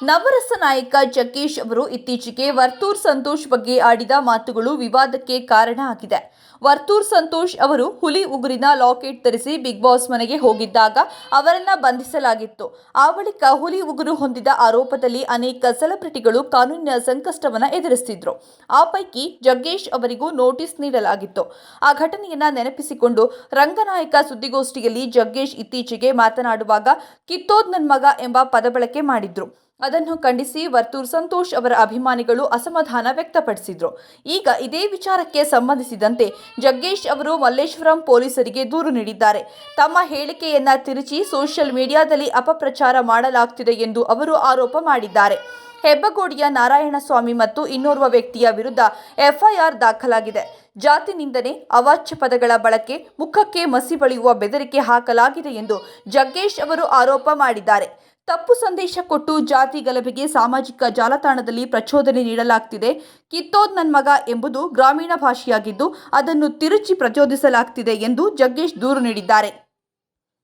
ನವರಸ ನಾಯಕ ಜಗ್ಗೇಶ್ ಅವರು ಇತ್ತೀಚೆಗೆ ವರ್ತೂರ್ ಸಂತೋಷ್ ಬಗ್ಗೆ ಆಡಿದ ಮಾತುಗಳು ವಿವಾದಕ್ಕೆ ಕಾರಣ ಆಗಿದೆ. ವರ್ತೂರ್ ಸಂತೋಷ್ ಅವರು ಹುಲಿ ಉಗುರಿನ ಲಾಕೆಟ್ ಧರಿಸಿ ಬಿಗ್ ಬಾಸ್ ಮನೆಗೆ ಹೋಗಿದ್ದಾಗ ಅವರನ್ನ ಬಂಧಿಸಲಾಗಿತ್ತು. ಆ ಬಳಿಕ ಹುಲಿ ಉಗುರು ಹೊಂದಿದ ಆರೋಪದಲ್ಲಿ ಅನೇಕ ಸೆಲೆಬ್ರಿಟಿಗಳು ಕಾನೂನಿನ ಸಂಕಷ್ಟವನ್ನು ಎದುರಿಸುತ್ತಿದ್ರು. ಆ ಪೈಕಿ ಜಗ್ಗೇಶ್ ಅವರಿಗೂ ನೋಟಿಸ್ ನೀಡಲಾಗಿತ್ತು. ಆ ಘಟನೆಯನ್ನ ನೆನಪಿಸಿಕೊಂಡು ರಂಗನಾಯಕ ಸುದ್ದಿಗೋಷ್ಠಿಯಲ್ಲಿ ಜಗ್ಗೇಶ್ ಇತ್ತೀಚೆಗೆ ಮಾತನಾಡುವಾಗ ಕಿತ್ತೋದ್ ನನ್ ಮಗ ಎಂಬ ಪದ ಬಳಕೆ ಮಾಡಿದ್ರು. ಅದನ್ನು ಖಂಡಿಸಿ ವರ್ತೂರ್ ಸಂತೋಷ್ ಅವರ ಅಭಿಮಾನಿಗಳು ಅಸಮಾಧಾನ ವ್ಯಕ್ತಪಡಿಸಿದ್ರು. ಈಗ ಇದೇ ವಿಚಾರಕ್ಕೆ ಸಂಬಂಧಿಸಿದಂತೆ ಜಗ್ಗೇಶ್ ಅವರು ಮಲ್ಲೇಶ್ವರಂ ಪೊಲೀಸರಿಗೆ ದೂರು ನೀಡಿದ್ದಾರೆ. ತಮ್ಮ ಹೇಳಿಕೆಯನ್ನ ತಿರುಚಿ ಸೋಷಿಯಲ್ ಮೀಡಿಯಾದಲ್ಲಿ ಅಪಪ್ರಚಾರ ಮಾಡಲಾಗ್ತಿದೆ ಎಂದು ಅವರು ಆರೋಪ ಮಾಡಿದ್ದಾರೆ. ಹೆಬ್ಬಗೋಡಿಯ ನಾರಾಯಣಸ್ವಾಮಿ ಮತ್ತು ಇನ್ನೋರ್ವ ವ್ಯಕ್ತಿಯ ವಿರುದ್ಧ ಎಫ್ಐಆರ್ ದಾಖಲಾಗಿದೆ. ಜಾತಿ ನಿಂದನೆ, ಅವಾಚ್ಯ ಪದಗಳ ಬಳಕೆ, ಮುಖಕ್ಕೆ ಮಸಿ ಬಳಿಯುವ ಬೆದರಿಕೆ ಹಾಕಲಾಗಿದೆ ಎಂದು ಜಗ್ಗೇಶ್ ಅವರು ಆರೋಪ ಮಾಡಿದ್ದಾರೆ. ತಪ್ಪು ಸಂದೇಶ ಕೊಟ್ಟು ಜಾತಿ ಗಲಭೆಗೆ ಸಾಮಾಜಿಕ ಜಾಲತಾಣದಲ್ಲಿ ಪ್ರಚೋದನೆ ನೀಡಲಾಗ್ತಿದೆ. ಕಿತ್ತೋದ್ ನನ್ ಮಗ ಎಂಬುದು ಗ್ರಾಮೀಣ ಭಾಷೆಯಾಗಿದ್ದು ಅದನ್ನು ತಿರುಚಿ ಪ್ರಚೋದಿಸಲಾಗ್ತಿದೆ ಎಂದು ಜಗ್ಗೇಶ್ ದೂರು ನೀಡಿದ್ದಾರೆ.